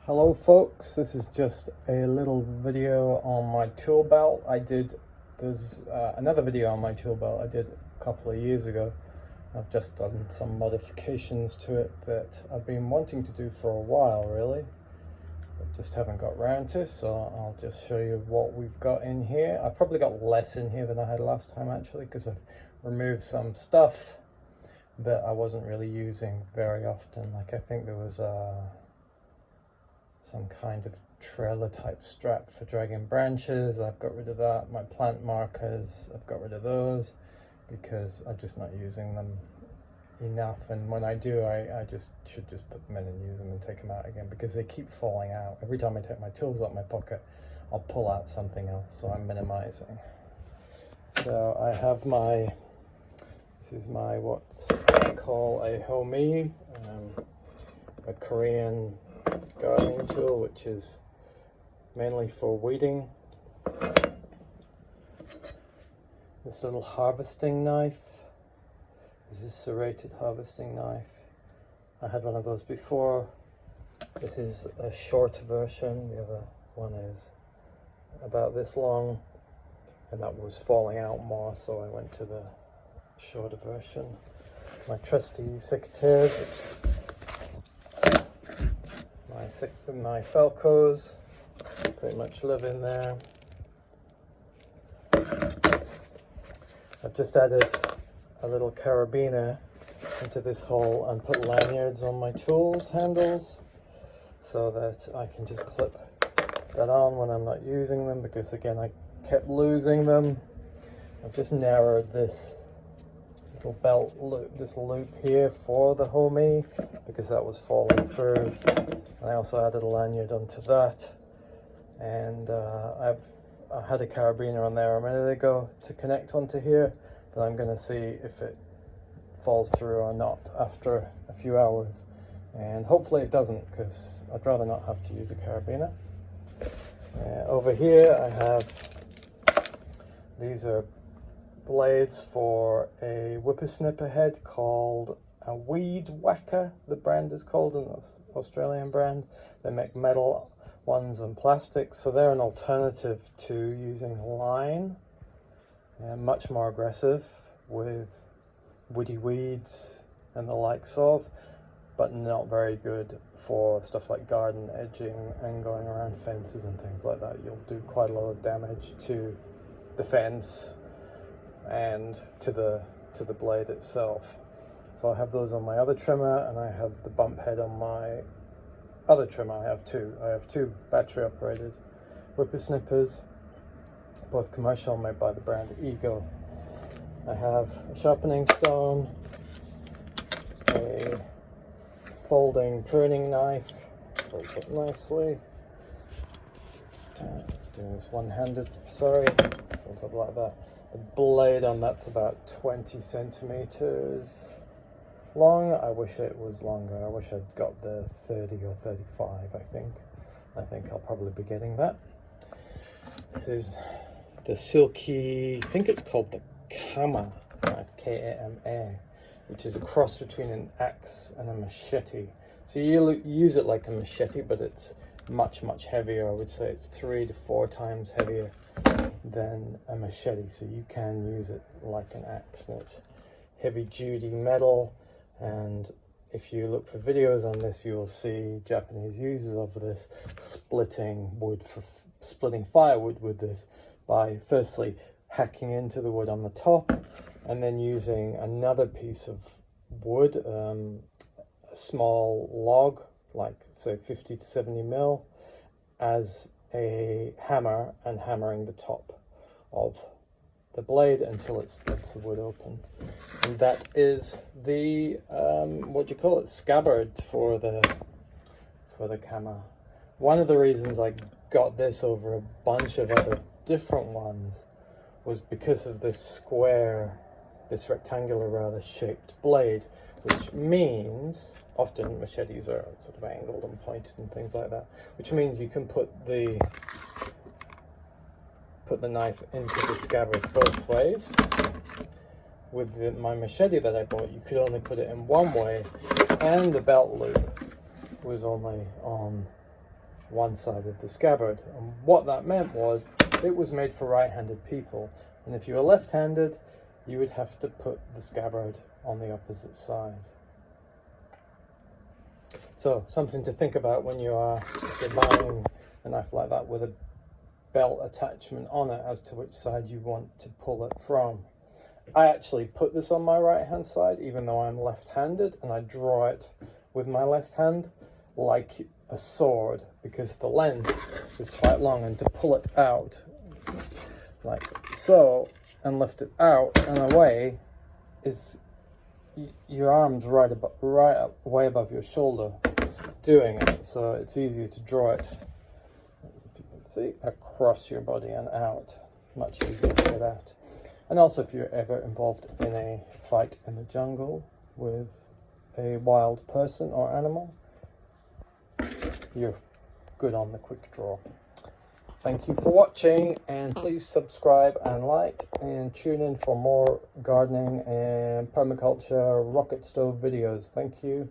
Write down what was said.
Hello folks, this is just a little video on my tool belt. There's another video on my tool belt I did a couple of years ago. I've just done some modifications to it that I've been wanting to do for a while really. I just haven't got around to, so I'll just show you what we've got in here. I've probably got less in here than I had last time actually, because I've removed some stuff that I wasn't really using very often. Like I think there was some kind of trailer type strap for dragging branches. I've got rid of that. My plant markers, I've got rid of those because I'm just not using them enough, and when I do I should just put them in and use them and take them out again because they keep falling out. Every time I take my tools out of my pocket I'll pull out something else, so I'm minimizing. So I have this is my what I call a homie, a Korean gardening tool, which is mainly for weeding. This little harvesting knife, this is serrated harvesting knife. I had one of those before. This is a short version, the other one is about this long, and that was falling out more, so I went to the shorter version. My trusty secateurs, my Falcos pretty much live in there. I've just added a little carabiner into this hole and put lanyards on my tools handles so that I can just clip that on when I'm not using them, because again I kept losing them. I've just narrowed this little belt loop, this loop here for the homie, because that was falling through. I also added a lanyard onto that, and I had a carabiner on there a minute ago to connect onto here, but I'm going to see if it falls through or not after a few hours, and hopefully it doesn't, because I'd rather not have to use a carabiner. Over here I have, these are blades for a whippersnipper head called a Weed Whacker, the brand is called, an Australian brand. They make metal ones and plastic, so they're an alternative to using line, and much more aggressive with woody weeds and the likes of, but not very good for stuff like garden edging and going around fences and things like that. You'll do quite a lot of damage to the fence and to the blade itself. So I have those on my other trimmer, and I have the bump head on my other trimmer. I have two battery operated whippersnippers, both commercial, made by the brand Ego. I have a sharpening stone, a folding pruning knife, folds up nicely. Doing this one-handed, sorry, folds up like that. The blade on that's about 20 centimeters long. I wish it was longer. I wish I'd got the 30 or 35, I think I'll probably be getting that. This is the silky, I think it's called the Kama, K-A-M-A, which is a cross between an axe and a machete. So you use it like a machete, but it's much heavier. I would say it's 3 to 4 times heavier than a machete, so you can use it like an axe, and it's heavy duty metal. And if you look for videos on this, you will see Japanese users of this splitting firewood with this by firstly hacking into the wood on the top, and then using another piece of wood, a small log, like say 50 to 70 mil, as a hammer, and hammering the top of the blade until it splits the wood open. And that is the what do you call it, scabbard for the Kama. One of the reasons I got this over a bunch of other different ones was because of this rectangular rather shaped blade, which means often machetes are sort of angled and pointed and things like that, which means you can put the knife into the scabbard both ways. With my machete that I bought, you could only put it in one way, and the belt loop was only on one side of the scabbard. And what that meant was it was made for right-handed people, and if you were left-handed, you would have to put the scabbard on the opposite side. So something to think about when you are buying a knife like that with a belt attachment on it, as to which side you want to pull it from. I actually put this on my right hand side even though I'm left-handed, and I draw it with my left hand like a sword because the length is quite long, and to pull it out like so and lift it out and away is your arm's right up way above your shoulder doing it, so it's easier to draw it, if you can see, across your body and out. Much easier to get out. And also, if you're ever involved in a fight in the jungle with a wild person or animal, you're good on the quick draw. Thank you for watching, and please subscribe and like, and tune in for more gardening and permaculture rocket stove videos. Thank you.